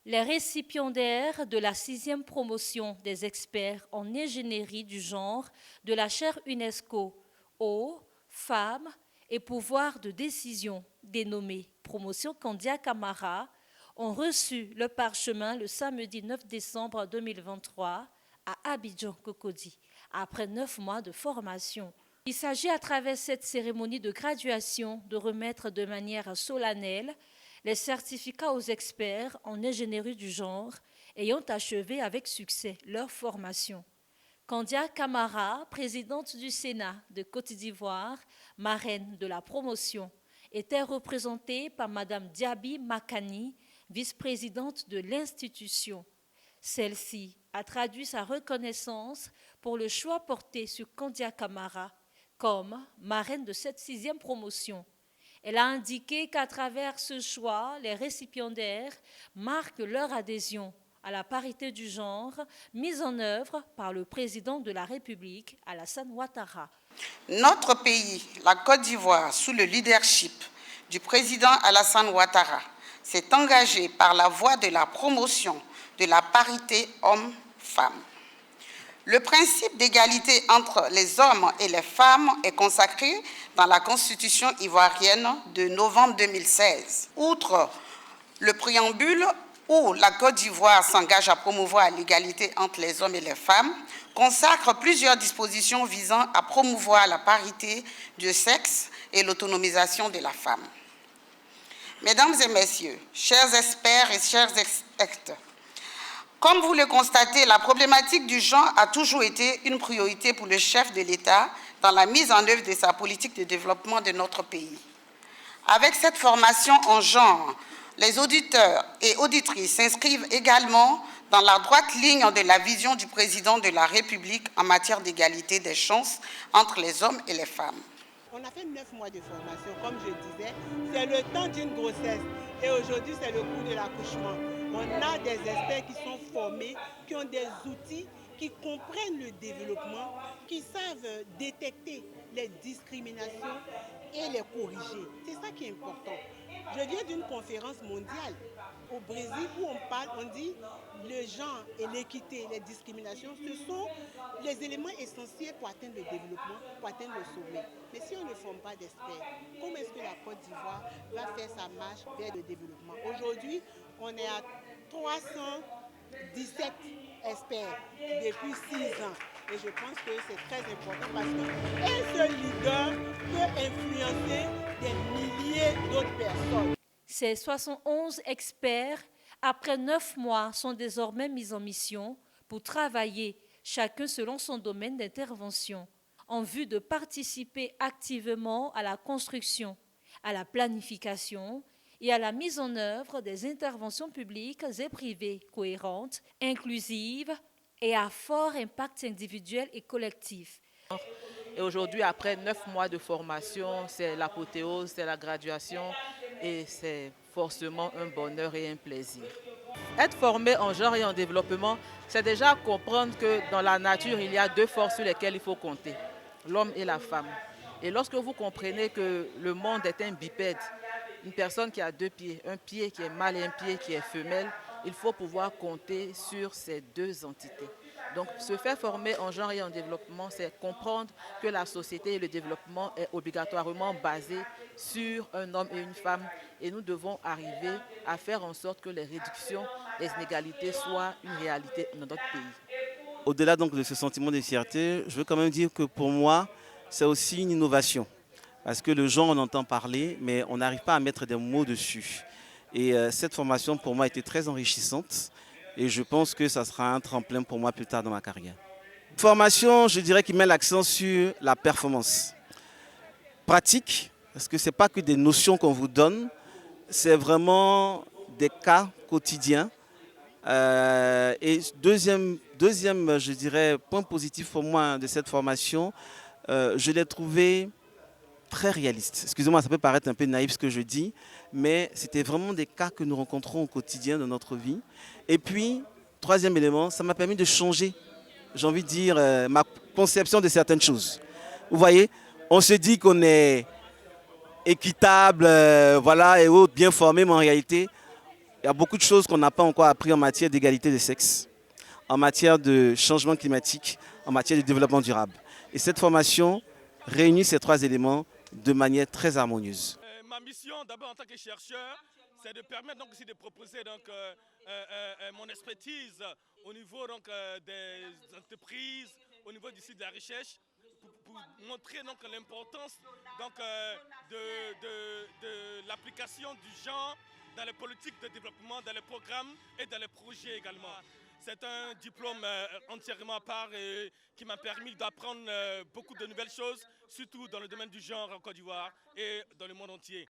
Les récipiendaires de la 6e promotion des experts en ingénierie du genre de la chaire UNESCO Eau, Femmes et pouvoir de décision, dénommée Promotion Candia Camara, ont reçu le parchemin le samedi 9 décembre 2023 à Abidjan Cocody, après 9 mois de formation. Il s'agit à travers cette cérémonie de graduation de remettre de manière solennelle les certificats aux experts en ingénierie du genre ayant achevé avec succès leur formation. Candia Camara, présidente du Sénat de Côte d'Ivoire, marraine de la promotion, était représentée par Mme Diaby Makani, vice-présidente de l'institution. Celle-ci a traduit sa reconnaissance pour le choix porté sur Candia Camara comme marraine de cette 6e promotion. Elle a indiqué qu'à travers ce choix, les récipiendaires marquent leur adhésion à la parité du genre mise en œuvre par le président de la République, Alassane Ouattara. Notre pays, la Côte d'Ivoire, sous le leadership du président Alassane Ouattara, s'est engagé par la voie de la promotion de la parité hommes-femmes. Le principe d'égalité entre les hommes et les femmes est consacré dans la Constitution ivoirienne de novembre 2016. Outre le préambule où la Côte d'Ivoire s'engage à promouvoir l'égalité entre les hommes et les femmes, consacre plusieurs dispositions visant à promouvoir la parité de sexe et l'autonomisation de la femme. Mesdames et messieurs, chers experts et chers expertes, comme vous le constatez, la problématique du genre a toujours été une priorité pour le chef de l'État dans la mise en œuvre de sa politique de développement de notre pays. Avec cette formation en genre, les auditeurs et auditrices s'inscrivent également dans la droite ligne de la vision du président de la République en matière d'égalité des chances entre les hommes et les femmes. On a fait 9 mois de formation, comme je disais, c'est le temps d'une grossesse et aujourd'hui c'est le cours de l'accouchement. On a des experts qui sont formés, qui ont des outils, qui comprennent le développement, qui savent détecter les discriminations et les corriger. C'est ça qui est important. Je viens d'une conférence mondiale au Brésil où on parle, on dit le genre et l'équité, les discriminations, ce sont les éléments essentiels pour atteindre le développement, pour atteindre le sommet. Mais si on ne forme pas d'experts, comment est-ce que la Côte d'Ivoire va faire sa marche vers le développement? Aujourd'hui, on est à 317 experts depuis 6 ans. Et je pense que c'est très important parce qu'un seul leader peut influencer des milliers d'autres personnes. Ces 71 experts, après 9 mois, sont désormais mis en mission pour travailler, chacun selon son domaine d'intervention, en vue de participer activement à la construction, à la planification et à la mise en œuvre des interventions publiques et privées cohérentes, inclusives et à fort impact individuel et collectif. Et aujourd'hui, après 9 mois de formation, c'est l'apothéose, c'est la graduation et c'est forcément un bonheur et un plaisir. Être formé en genre et en développement, c'est déjà comprendre que dans la nature, il y a 2 forces sur lesquelles il faut compter, l'homme et la femme. Et lorsque vous comprenez que le monde est un bipède, une personne qui a 2 pieds, un pied qui est mâle et un pied qui est femelle, il faut pouvoir compter sur ces 2 entités. Donc, se faire former en genre et en développement, c'est comprendre que la société et le développement est obligatoirement basé sur un homme et une femme. Et nous devons arriver à faire en sorte que les réductions des inégalités soient une réalité dans notre pays. Au-delà donc de ce sentiment de fierté, je veux quand même dire que pour moi, c'est aussi une innovation. Parce que le genre, on entend parler, mais on n'arrive pas à mettre des mots dessus. Et cette formation, pour moi, a été très enrichissante. Et je pense que ça sera un tremplin pour moi plus tard dans ma carrière. Formation, je dirais, qui met l'accent sur la performance. Pratique, parce que ce n'est pas que des notions qu'on vous donne, c'est vraiment des cas quotidiens. Et deuxième, je dirais, point positif pour moi de cette formation, je l'ai trouvé très réaliste. Excusez-moi, ça peut paraître un peu naïf ce que je dis, mais c'était vraiment des cas que nous rencontrons au quotidien dans notre vie. Et puis, troisième élément, ça m'a permis de changer, j'ai envie de dire, ma conception de certaines choses. Vous voyez, on se dit qu'on est équitable, voilà, et autres, bien formé, mais en réalité, Il y a beaucoup de choses qu'on n'a pas encore appris en matière d'égalité des sexes, en matière de changement climatique, en matière de développement durable. Et cette formation réunit ces trois éléments de manière très harmonieuse. Ma mission, d'abord en tant que chercheur, c'est de permettre donc aussi de proposer donc, mon expertise au niveau donc, des entreprises, au niveau du site de la recherche, pour montrer l'importance de l'application du genre dans les politiques de développement, dans les programmes et dans les projets également. C'est un diplôme entièrement à part qui m'a permis d'apprendre beaucoup de nouvelles choses, surtout dans le domaine du genre en Côte d'Ivoire et dans le monde entier.